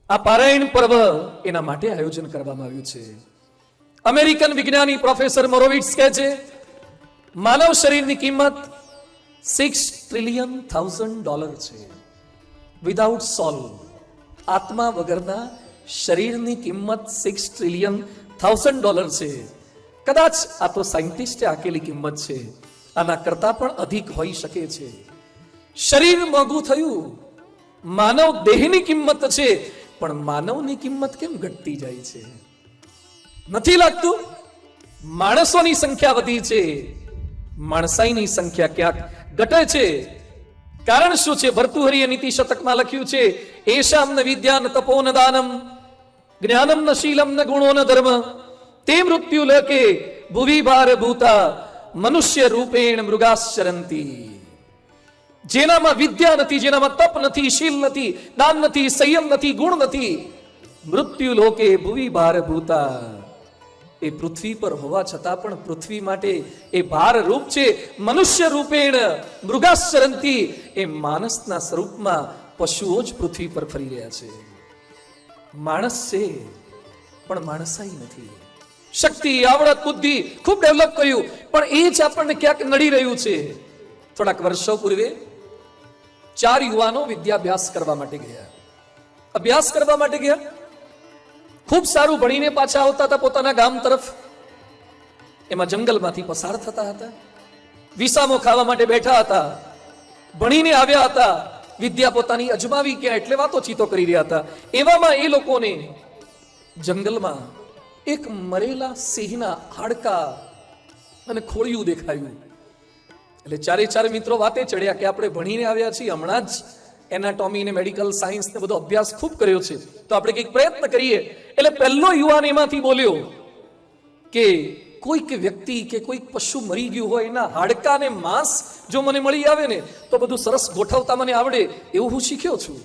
આ પારાયણ પર્વ એના માટે આયોજન કરવામાં આવ્યું છે. અમેરિકન વિજ્ઞાની પ્રોફેસર મોરોવિટ્સ કહે છે, માનવ શરીરની કિંમત $6 ટ્રિલિયન છે. વિધાઉટ સોલ, આત્મા વગરના શરીરની કિંમત $6 ટ્રિલિયન છે. કદાચ આ તો સાયન્ટિસ્ટે આકેલી કિંમત છે, આના કરતા પણ અધિક હોઈ શકે છે. શરીર મોંઘું થયું, માનવ દેહની કિંમત છે, પણ માનવની કિંમત કેમ ઘટતી જાય છે? નથી લાગતું માણસોની સંખ્યા વધી છે, માણસાઈની સંખ્યા ક્યાંક ઘટે છે. કારણ શું છે? ભર્તુહરિએ નીતિ શતકમાં લખ્યું છે, એશામ ન વિદ્યા ન તપો ન દાનમ જ્ઞાનમ ન શીલમ ન ગુણો ન ધર્મ તે મૃત્યુ લોકે ભુવિ ભાર ભૂતા મનુષ્ય રૂપેણ મૃગાશ્ચરંતી. જેનામાં વિદ્યા નથી, જેનામાં તપ નથી, શીલ નથી, દાન નથી, સંયમ નથી, ગુણ નથી, મૃત્યુ લોકે ભુવિ ભાર ભૂતા, એ પૃથ્વી પર હોવા છતાં પણ પૃથ્વી માટે એ ભાર રૂપ છે. મનુષ્ય રૂપેણ મૃગાશ્ચરંતી, એ માણસના સ્વરૂપમાં પશુઓ જ પૃથ્વી પર ફરી રહ્યા છે. માણસ છે પણ માણસાઈ નથી. શક્તિ, આવડત, બુદ્ધિ ખૂબ ડેવલપ કર્યું, પણ એ જ આપણને ક્યાંક નડી રહ્યું છે. થોડાક વર્ષો પૂર્વે 4 યુવાનો વિદ્યાભ્યાસ કરવા માટે ગયા. અભ્યાસ કરવા માટે ગયા, ખૂબ સારું ભણીને પાછા આવતા હતા પોતાના ગામ તરફ. એમાં જંગલમાંથી પસાર થતા હતા, વિસામો ખાવા માટે બેઠા હતા, ભણીને આવ્યા હતા, વિદ્યા પોતાની અજમાવી ક્યાં એટલે વાતોચીતો કરી રહ્યા હતા. એવામાં એ લોકોને જંગલમાં એક મરેલા સિંહના હાડકા અને ખોળિયું દેખાયું. એટલે 4 મિત્રો વાતે ચડ્યા કે આપણે ભણીને આવ્યા છીએ, હમણાં જ એનાટોમી ને મેડિકલ સાયન્સ ને બધો અભ્યાસ ખૂબ કર્યો છે, તો આપણે કંઈક પ્રયત્ન કરીએ. એટલે પહેલો યુવાન એમાંથી બોલ્યો કે કોઈક વ્યક્તિ કે કોઈક પશુ મરી ગયું હોય, એના હાડકા ને માંસ જો મને મળી આવે ને તો બધું સરસ ગોઠવતા મને આવડે, એવું હું શીખ્યો છું.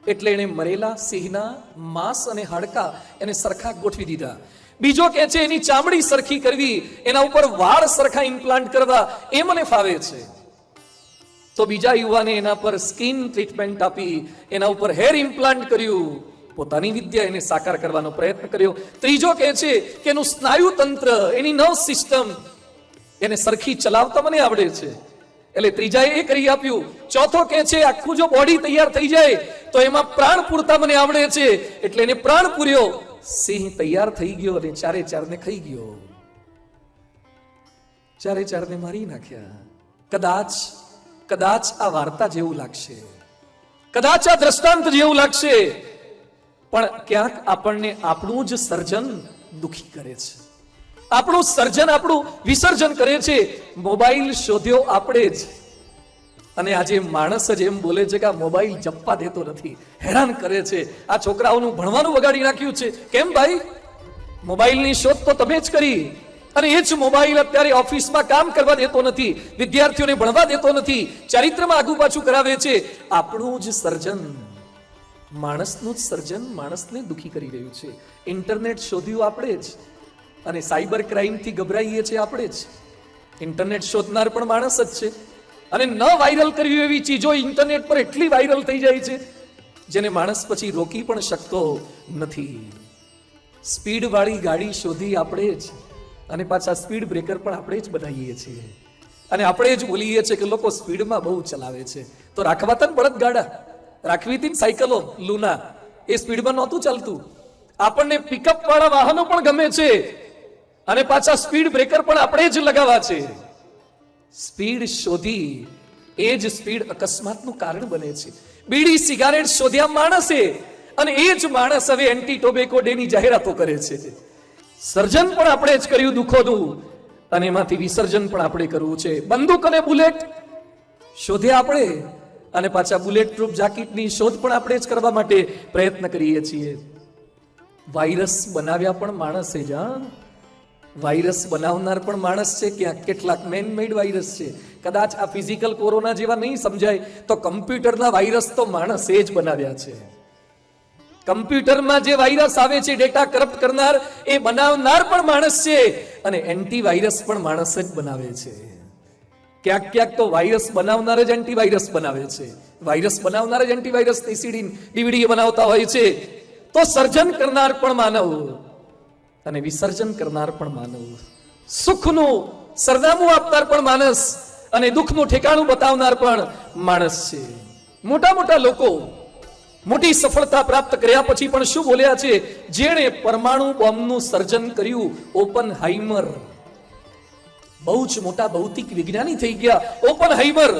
એટલે એને મરેલા સિંહના માંસ અને હાડકા એને સરખા ગોઠવી દીધા. બીજો કે છે એની ચામડી સરખી કરવી, એના ઉપર વાળ સરખા ઇમ્પ્લાન્ટ કરવા, એ મને ફાવે છે. તો બીજા યુવાને એના પર સ્કિન ટ્રીટમેન્ટ આપી, એના ઉપર હેર ઇમ્પ્લાન્ટ કર્યું, પોતાની વિદ્યા એને સાકાર કરવાનો પ્રયત્ન કર્યો. ત્રીજો કહે છે કે એનું સ્નાયુ તંત્ર, એની નર્વ સિસ્ટમ એને સરખી ચલાવતા મને આવડે છે, એટલે ત્રીજાએ એ કરી આપ્યું. ચોથો કહે છે આખું જો બોડી તૈયાર થઈ જાય તો એમાં પ્રાણ પૂરતા મને આવડે છે, એટલે એને પ્રાણ પૂર્યો. સિંહ તૈયાર થઈ ગયો અને 4ને ખાઈ ગયો, 4ને મારી નાખ્યા. કદાચ આ વાર્તા જેવું લાગશે, કદાચ આ દ્રષ્ટાંત જેવું લાગશે, પણ ક્યાંક આપણને આપણું જ સર્જન દુખી કરે છે. આપણું સર્જન આપણું વિસર્જન કરે છે. મોબાઈલ શોધ્યો આપણે જ, અને આજે માણસ જ એમ બોલે છે કે આ મોબાઈલ જપવા દેતો નથી, હેરાન કરે છે. આ છોકરાઓનું ભણવાનું વગાડી નાખ્યું છે. કેમ ભાઈ? મોબાઈલની શોધ તો તમે જ કરી, અને એ જ મોબાઈલ અત્યારે ઓફિસમાં કામ કરવા દેતો નથી, વિદ્યાર્થીઓને ભણવા દેતો નથી, ચારિત્રમાં આગુ પાછું કરાવે છે. આપણું જ સર્જન, માણસનું જ સર્જન માણસને દુખી કરી રહ્યું છે. ઇન્ટરનેટ શોધ્યું આપણે જ, અને સાયબર ક્રાઇમથી ગભરાઈએ છીએ આપણે જ. ઇન્ટરનેટ શોધનાર પણ માણસ જ છે, અને ન વાયરલ કરવી એવી ચીજો ઇન્ટરનેટ પર એટલી વાયરલ થઈ જાય છે જેને માણસ પછી રોકી પણ શકતો નથી. સ્પીડ વાળી ગાડી શોધી આપણે જ, અને પાછા સ્પીડ બ્રેકર પણ આપણે જ બનાવીએ છીએ, અને આપણે જ બોલીએ છીએ કે લોકો સ્પીડમાં બહુ ચલાવે છે. તો રાખવા તને બળદ ગાડા, રાખવી હતી સાયકલો લૂના, એ સ્પીડમાં નહોતું ચાલતું. આપણને પિકઅપ વાળા વાહનો પણ ગમે છે, અને પાછા સ્પીડ બ્રેકર પણ આપણે જ લગાવવા છે. સ્પીડ શોધી, એ જ સ્પીડ અકસ્માતનું કારણ બને છે. બીડી સિગારેટ શોધ્યા માણસે, અને એ જ માણસ હવે એન્ટી ટોબેકો ડેની જાહેરાતો કરે છે. સર્જન પણ આપણે જ કર્યું દુઃખોનું, અને એમાંથી વિસર્જન પણ આપણે કરવું છે. બંદૂક અને બુલેટ શોધ્યા આપણે, અને પાછા બુલેટ પ્રૂફ જાકીટની શોધ પણ આપણે જ કરવા માટે પ્રયત્ન કરીએ છીએ. વાયરસ બનાવ્યા પણ માણસે જ, વાયરસ બનાવનાર પણ માણસ છે. ક્યાંક કેટલાક મેન મેડ વાયરસ છે. કદાચ આ ફિઝિકલ કોરોના જેવા નહીં સમજાય તો કમ્પ્યુટરના વાયરસ તો માણસે જ બનાવ્યા છે. કમ્પ્યુટરમાં જે વાયરસ આવે છે ડેટા કરપ્ટ કરનાર, એ બનાવનાર પણ માણસ છે, અને એન્ટી વાયરસ પણ માણસ જ બનાવે છે. ક્યાંક ક્યાંક તો વાયરસ બનાવનાર જ એન્ટીવાયરસ બનાવે છે, વાયરસ બનાવનાર જ એન્ટીવાયરસની સીડી ડીવીડી બનાવતા હોય છે. તો સર્જન કરનાર પણ માનવ અને વિસર્જન કરનાર પણ માનવ, સુખનું સરનામું આપનાર પણ માણસ અને દુઃખનું ઠેકાણું બતાવનાર પણ માણસ છે. મોટા મોટા લોકો મોટી સફળતા પ્રાપ્ત કર્યા પછી પણ શું બોલ્યા છે? જેણે પરમાણુ બોમ્બનું સર્જન કર્યું, ઓપનહાઇમર, બહુ જ મોટા ભૌતિક વિજ્ઞાની થઈ ગયા ઓપનહાઇમર.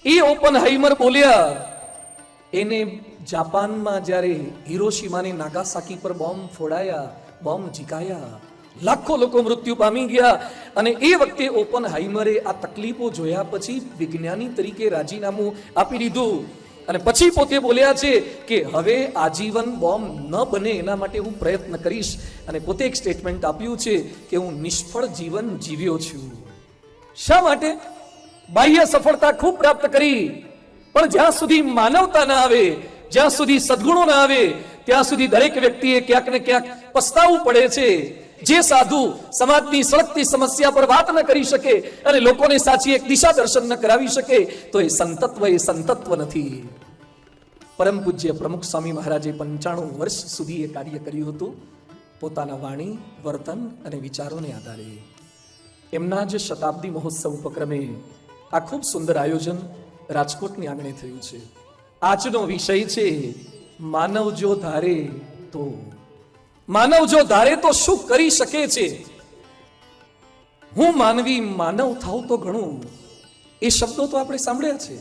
એ ઓપનહાઇમર બોલ્યા, એને જાપાનમાં જ્યારે હિરોશીમા અને નાગાસાકી પર બોમ્બ ફોડાયા, બોમ્બ જીકાયા, લાખો લોકો મૃત્યુ પામી ગયા. અને એ વખતે ઓપનહાઇમરે આ તકલીફો જોયા પછી વિજ્ઞાની તરીકે રાજીનામું આપી દીધું અને પછી પોતે બોલ્યા છે કે હવે આજીવન બોમ્બ ન બને એના માટે હું પ્રયત્ન કરીશ. અને પોતે એક સ્ટેટમેન્ટ આપ્યું છે કે હું નિષ્ફળ જીવન જીવ્યો છું. શા માટે? બાહ્ય સફળતા ખૂબ પ્રાપ્ત કરી, પણ જ્યાં સુધી માનવતા ના આવે, જ્યાં સુધી સદગુણો ના આવે, ત્યાં સુધી દરેક વ્યક્તિએ ક્યાંક ને ક્યાંક પસ્તાવું પડે છે. જે સાધુ સમાજની સળગતી સમસ્યા પર વાત ન કરી શકે અને લોકોને સાચી એક દિશા દર્શન ન કરાવી શકે તો એ સંતત્વ નથી. પરમ પૂજ્ય પ્રમુખ સ્વામી મહારાજે 95 વર્ષ સુધી એ કાર્ય કર્યું હતું, પોતાના વાણી, વર્તન અને વિચારોને આધારે. એમના જ શતાબ્દી મહોત્સવ ઉપક્રમે આ ખૂબ સુંદર આયોજન રાજકોટની આંગણે થયું છે. આજનો વિષય છે માનવ જો ધારે તો. માનવ જો ધારે તો શું કરી શકે છે? હું માનવી માનવ થાઉં તો ઘણું, એ શબ્દો તો આપણે સાંભળ્યા છે,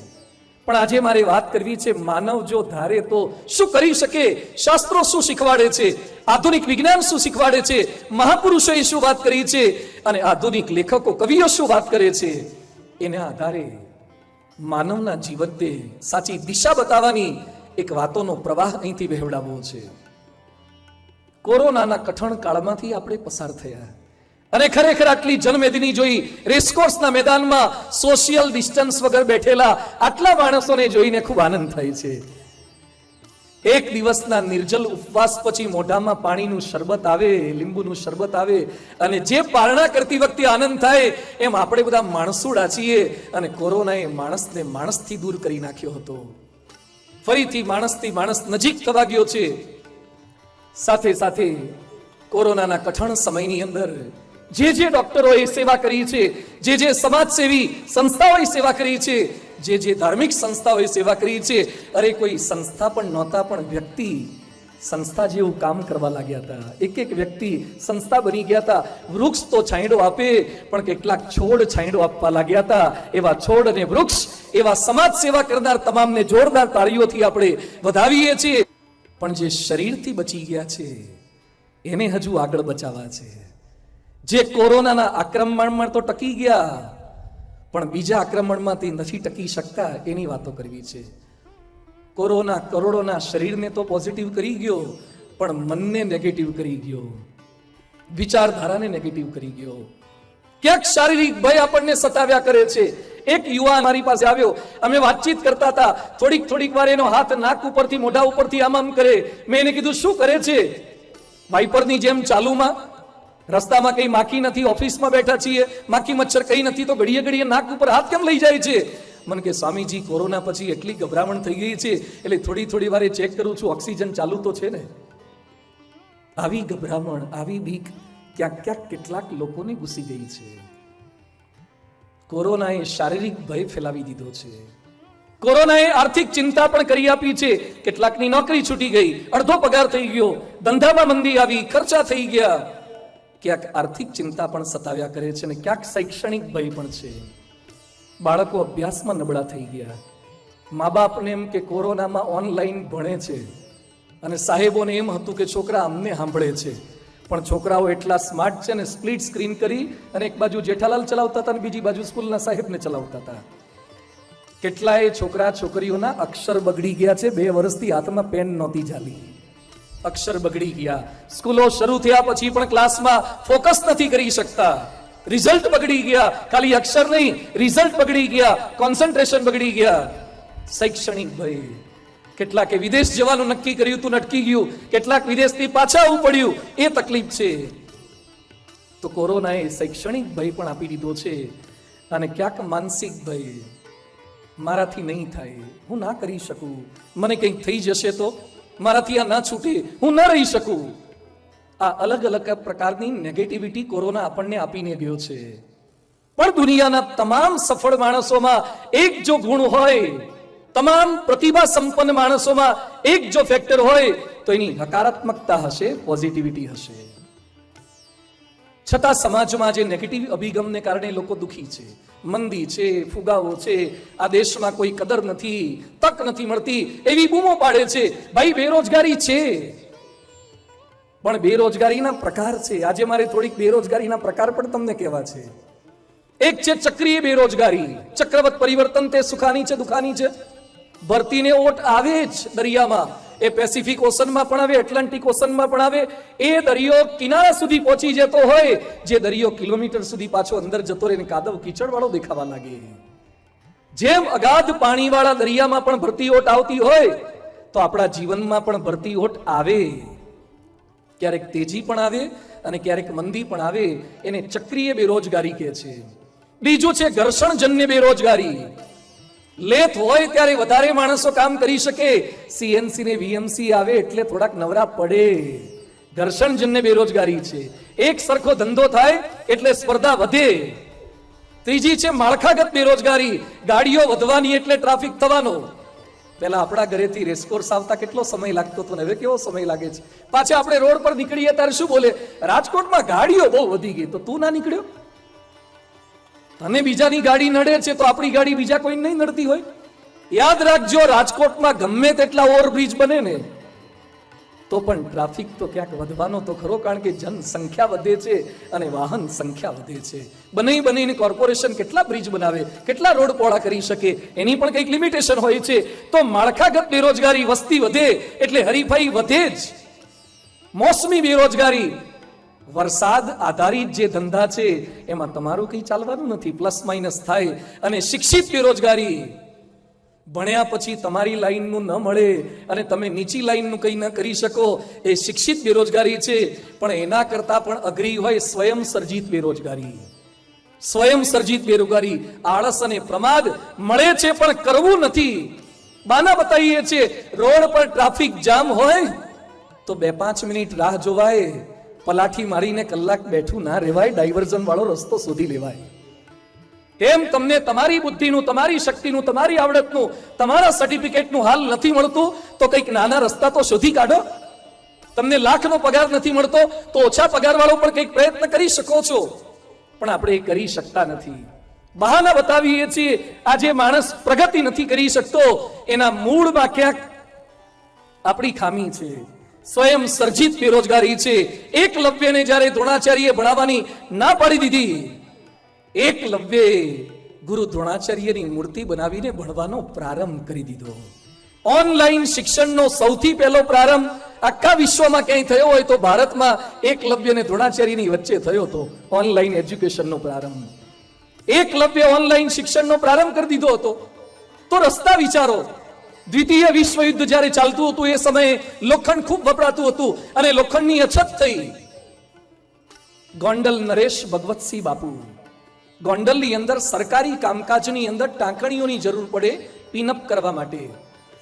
પણ આજે મારે વાત કરવી છે માનવ જો ધારે તો શું કરી શકે. શાસ્ત્રો શું શીખવાડે છે, આધુનિક વિજ્ઞાન શું શીખવાડે છે, મહાપુરુષોએ શું વાત કરી છે અને આધુનિક લેખકો કવિઓ શું વાત કરે છે, એના આધારે માનવના જીવનને સાચી દિશા બતાવવાની એક વાતોનો પ્રવાહ અહીંથી વહેવડાવવો છે. કોરોનાના કઠણ કાળમાંથી આપણે પસાર થયા અને ખરેખર આટલી જનમેદની જોઈ, રેસકોર્સના મેદાનમાં સોશિયલ ડિસ્ટન્સ વગર બેઠેલા આટલા માણસોને જોઈને ખૂબ આનંદ થાય છે. એક દિવસના નિર્જલ ઉપવાસ પછી મોઢામાં પાણીનું શરબત આવે, લીંબુનું શરબત આવે અને જે પારણા કરતી વખતે આનંદ થાય, એમ આપણે બધા માણસુડા છીએ અને કોરોનાએ માણસને માણસથી દૂર કરી નાખ્યો હતો. ફરીથી માણસથી માણસ નજીક થવા ગયો છે. સાથે સાથે કોરોનાના કઠણ સમયની અંદર જે ડોક્ટરોએ સેવા કરી છે, જે સમાજસેવી સંસ્થાઓએ સેવા કરી છે, જે ધાર્મિક સંસ્થાઓએ સેવા કરી છે, અરે કોઈ સંસ્થા પણ નહોતા પણ વ્યક્તિ સંસ્થા જેવું કામ કરવા લાગ્યા હતા. એક એક વ્યક્તિ સંસ્થા બની ગયા હતા. વૃક્ષ તો છાંયડો આપે, પણ કેટલાક છોડ છાંયડો આપવા લાગ્યા હતા. એવા છોડ અને વૃક્ષ, એવા સમાજ સેવા કરનાર તમામને જોરદાર તાળીઓથી આપણે વધાવીએ છીએ. પણ જે શરીરથી બચી ગયા છે એને હજુ આગળ બચાવવા છે. જે કોરોનાના આક્રમણમાં તો ટકી ગયા પણ બીજા આક્રમણમાંથી નથી ટકી શકતા, એની વાતો કરવી છે. કોરોના કરોડોના શરીરને તો પોઝિટિવ કરી ગયો, પણ મનને નેગેટિવ કરી ગયો, વિચારધારાને નેગેટિવ કરી ગયો. ક્યાંક શારીરિક ભય આપણને સતાવ્યા કરે છે. એક યુવાન મારી પાસે આવ્યો, અમે વાતચીત કરતા હતા, થોડીક વાર એનો હાથ નાક ઉપરથી મોઢા ઉપરથી આમ કરે. મેં એને કીધું શું કરે છે? વાઇપરની જેમ ચાલુમાં, રસ્તામાં કઈ માખી નથી, ઓફિસમાં બેઠા છીએ, માખી મચ્છર કઈ નથી, તો ઘડીએ નાક ઉપર હાથ કેમ લઈ જાય છે? મને કે સ્વામીજી કોરોના પછી એટલી ગભરામણ થઈ ગઈ છે એટલે થોડી વારે ચેક કરું છું ઓક્સિજન ચાલુ તો છે ને. આવી ગભરામણ, આવી બીક ક્યાંક કેટલાક લોકોને ઘૂસી ગઈ છે. કોરોનાએ શારીરિક ભય ફેલાવી દીધો છે. કોરોનાએ આર્થિક ચિંતા પણ કરી આપી છે. કેટલાકની નોકરી છૂટી ગઈ, અડધો પગાર થઈ ગયો, ધંધામાં મંદી આવી, ખર્ચા થઈ ગયા. ક્યાંક આર્થિક ચિંતા પણ સતાવ્યા કરે છે અને ક્યાંક શૈક્ષણિક ભય પણ છે. બાળકો અભ્યાસમાં નબળા થઈ ગયા. મા બાપને એમ કે કોરોનામાં ઓનલાઈન ભણે છે અને સાહેબોને એમ હતું કે છોકરા અમને સાંભળે છે, પણ છોકરાઓ એટલા સ્માર્ટ છે ને સ્પ્લિટ સ્ક્રીન કરી અને એક બાજુ જેઠાલાલ ચલાવતા હતા અને બીજી બાજુ સ્કૂલના સાહેબને ચલાવતા હતા. કેટલાય છોકરા છોકરીઓના અક્ષર બગડી ગયા છે. 2 વર્ષથી હાથમાં પેન નહોતી ચાલી, અક્ષર બગડી ગયા. સ્કૂલો શરૂ થયા પછી પણ ક્લાસમાં ફોકસ નથી કરી શકતા. રિઝલ્ટ બગડી ગયા. ખાલી અક્ષર નહીં, રિઝલ્ટ બગડી ગયા, કોન્સન્ટ્રેશન બગડી ગયા. શૈક્ષણિક ભય. કેટલાકે વિદેશ જવાનું નક્કી કર્યું તું, અટકી ગયું. કેટલાક વિદેશથી પાછા આવવું પડ્યું, એ તકલીફ છે. તો કોરોનાએ શૈક્ષણિક ભય પણ આપી દીધો છે અને ક્યાંક માનસિક ભય, મારાથી નહીં થાય, હું ના કરી શકું, મને કંઈક થઈ જશે તો, મારાથી આ ના છૂટે, હું ન રહી શકું. આ અલગ અલગ પ્રકારની નેગેટિવિટી કોરોના આપણને આપીને ગયો છે. પણ દુનિયાના તમામ સફળ માણસોમાં એક જો ગુણ હોય, તમામ પ્રતિભા સંપન્ન માણસોમાં એક જો ફેક્ટર હોય તો એની હકારાત્મકતા હશે, પોઝિટિવિટી હશે. છતાં સમાજમાં જે નેગેટિવ અભિગમને કારણે લોકો દુખી છે, મંદી છે, ફુગાવો છે, આ દેશમાં કોઈ કદર નથી, તક નથી મળતી, એવી બૂમો પાડે છે. ભાઈ બેરોજગારી છે, પણ બેરોજગારીના પ્રકાર છે. આજે મારે થોડીક બેરોજગારીના પ્રકાર પણ તમને કહેવા છે. એક છે ચક્રીય બેરોજગારી, ચક્રવત પરિવર્તન તે સુખાની છે દુખાની છે. ભરતીને ઓટ આવે જ દરિયામાં, એ પેસિફિક ઓશનમાં પણ આવે, એટલાન્ટિક ઓશનમાં પણ આવે. એ દરિયો કિનારા સુધી પહોંચી જતો હોય, જે દરિયો કિલોમીટર સુધી પાછો અંદર જતો રહે, કાદવ કીચડ વાળો દેખાવા લાગે. જેમ અગાધ પાણીવાળા દરિયામાં પણ ભરતી ઓટ આવતી હોય, તો આપણા જીવનમાં પણ ભરતી ઓટ આવે. ક્યારેક તેજી પણ આવે અને ક્યારેક મંદી પણ આવે. એને ચક્રીય બેરોજગારી કહે છે. બીજું છે ઘર્ષણજન્ય બેરોજગારી. લેથ હોય ત્યારે વધારે માણસો કામ કરી શકે, સીએનસી ને વીએમસી આવે એટલે થોડાક નવરા પડે. ઘર્ષણજન્ય બેરોજગારી છે. એક સરખો ધંધો થાય એટલે સ્પર્ધા વધે. ત્રીજી છે માળખાગત બેરોજગારી. ગાડીઓ વધવાની એટલે ટ્રાફિક થવાનો. પેલા આપણા ઘરેથી રેસકોર્સ આવતા કેટલો સમય લાગતો હતો, હવે કેવો સમય લાગે છે. પાછા આપણે રોડ પર નીકળીએ ત્યારે શું બોલે, રાજકોટમાં ગાડીઓ બહુ વધી ગઈ. તો તું ના નીકળ્યો? તને બીજાની ગાડી નડે છે તો આપણી ગાડી બીજા કોઈ નહીં નડતી હોય? યાદ રાખજો, રાજકોટમાં ગમે તેટલા ઓવરબ્રિજ બને ને તો પણ ટ્રાફિક તો ક્યાંક વધવાનો તો ખરો, કારણ કે જનસંખ્યા વધે છે અને વાહન સંખ્યા વધે છે. બનીને કોર્પોરેશન કેટલા બ્રિજ બનાવે, કેટલા રોડ પહોળા કરી શકે, એની પણ કંઈક લિમિટેશન હોય છે. તો માળખાગત બેરોજગારી, વસ્તી વધે એટલે હરીફાઈ વધે જ. મોસમી બેરોજગારી, વરસાદ આધારિત જે ધંધા છે એમાં તમારું કંઈ ચાલવાનું નથી, પ્લસ માઇનસ થાય. અને શિક્ષિત બેરોજગારી, ભણ્યા પછી તમારી લાઈનનું ન મળે અને તમે નીચી લાઈનનું કંઈ ન કરી શકો, એ શિક્ષિત બેરોજગારી છે. પણ એના કરતા પણ અઘરી હોય સ્વયં સર્જિત બેરોજગારી. સ્વયં સર્જિત બેરોજગારી, આળસ અને પ્રમાદ, મળે છે પણ કરવું નથી. બાના બતાવીએ છીએ, રોડ પર ટ્રાફિક જામ હોય તો 2-5 મિનિટ રાહ જોવાય, પલાઠી મારીને કલાક બેઠું ના રહેવાય, ડાયવર્ઝન વાળો રસ્તો શોધી લેવાય. એમ તમને તમારી બુદ્ધિનું, તમારી શક્તિનું, તમારી આવડતનું, તમારા સર્ટિફિકેટનું હાલ નથી મળતું તો કંઈક નાના રસ્તા તો શોધી કાઢો. તમને લાખનો પગાર નથી મળતો તો ઓછા પગાર વાળો પણ કંઈક પ્રયત્ન કરી શકો છો. પણ આપણે એ કરી શકતા નથી. બહાના બતાવીએ છીએ. આજે માણસ પ્રગતિ નથી કરી શકતો, એના મૂળમાં ક્યાંક આપણી ખામી છે, સ્વયં સર્જિત બેરોજગારી છે. એકલવ્યને જ્યારે દ્રોણાચાર્યએ ભણાવવાની ના પાડી દીધી, એકલવ્યે ગુરુ દ્રોણાચાર્યની મૂર્તિ બનાવીને ભણવાનો પ્રારંભ કરી દીધો. ઓનલાઈન શિક્ષણનો સૌથી પહેલો પ્રારંભ આખા વિશ્વમાં ક્યાંય થયો હોય તો ભારતમાં એકલવ્ય અને દ્રોણાચાર્યની વચ્ચે થયો હતો. ઓનલાઈન એજ્યુકેશનનો પ્રારંભ, એકલવ્ય ઓનલાઈન શિક્ષણનો પ્રારંભ કરી દીધો હતો. તો રસ્તા વિચારો. દ્વિતીય વિશ્વયુદ્ધ જ્યારે ચાલતું હતું એ સમયે લોખંડ ખૂબ વપરાતું હતું અને લોખંડની અછત થઈ. ગોંડલ નરેશ ભગવતસિંહ બાપુ, ગોંડલની અંદર સરકારી કામકાજની અંદર ટાંકણીઓની જરૂર પડે પિનઅપ કરવા માટે.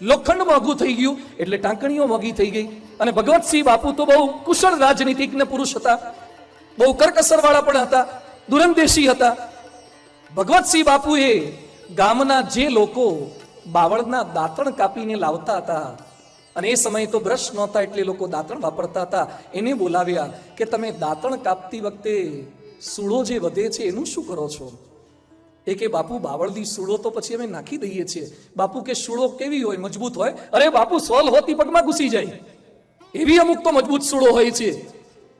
લોખંડ મોંઘું થઈ ગયું એટલે ટાંકણીઓ મોંઘી થઈ ગઈ. અને ભગવતસિંહ બાપુ તો બહુ કુશળ રાજનીતિજ્ઞ પુરુષ હતા, બહુ કરકસર વાળા પણ હતા, દૂરંદેશી હતા. ભગવતસિંહ બાપુએ ગામના જે લોકો બાવળના દાંતણ કાપીને લાવતા હતા, અને એ સમયે તો બ્રશ નહોતા એટલે લોકો દાંતણ વાપરતા હતા, એને બોલાવ્યા કે તમે દાંતણ કાપતી વખતે સૂળો જે વધે છે એનું શું કરો છો? એ કે બાપુ બાવળની સૂળો તો પછી અમે નાખી દઈએ છીએ. બાપુ કે સૂળો કેવી હોય? મજબૂત હોય? અરે બાપુ સોલ હોતી પગમાં ઘૂસી જાય એવી અમુક તો મજબૂત સૂળો હોય છે.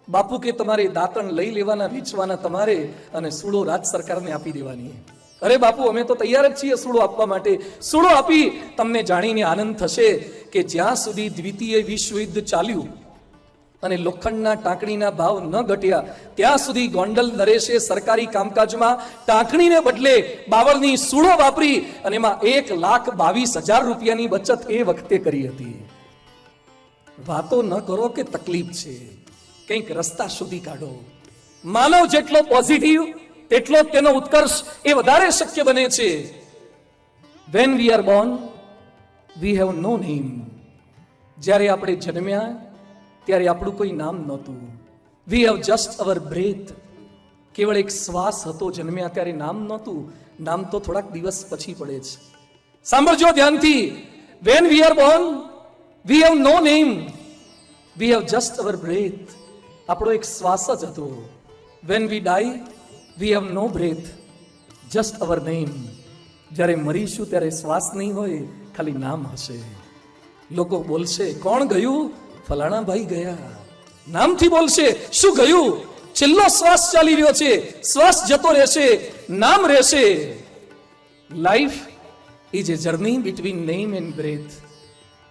બાપુ કે તમારે દાંતણ લઈ લેવાના, વેચવાના તમારે, અને સૂળો રાજ સરકારને આપી દેવાની. અરે બાપુ અમે તો તૈયાર જ છીએ સૂળો આપવા માટે. સૂળો આપી તમને જાણીને આનંદ થશે કે જ્યાં સુધી દ્વિતીય વિશ્વયુદ્ધ ચાલ્યું અને લોખંડના ટાંકણીના ભાવ ન ઘટ્યા ત્યાં સુધી ગોંડલ નરેશે સરકારી કામકાજમાં ટાંકણીને બદલે બાવળની સૂળો વાપરી અને એમાં 1,22,000 રૂપિયાની બચત એ વખતે કરી હતી. વાતો ન કરો કે તકલીફ છે, કંઈક રસ્તા શોધી કાઢો. માનવ જેટલો પોઝિટિવ તેટલો જ તેનો ઉત્કર્ષ એ વધારે શક્ય બને છે. When we are born, we have no name. જ્યારે આપણે જન્મ્યા ત્યારે આપણું કોઈ નામ નહોતું. We have just our breath. કેવળ એક શ્વાસ હતો. જન્મ્યા ત્યારે નામ નહોતું. નામ તો થોડાક દિવસ પછી પડે છે. સાંભળજો ધ્યાનથી. When we are born, we have no name. We have just our breath. આપણો એક શ્વાસ જ હતો. When we die, we have no breath, just our name. જ્યારે મરીશું ત્યારે શ્વાસ નહીં હોય, ખાલી નામ હશે. લોકો બોલશે, કોણ ગયું? ફલાણા ભાઈ ગયા. નામથી બોલશે. શું ગયું? છેલ્લો શ્વાસ ચાલી રહ્યો છે, શ્વાસ જતો રહેશે, નામ રહેશે. Life is a journey between name and breath.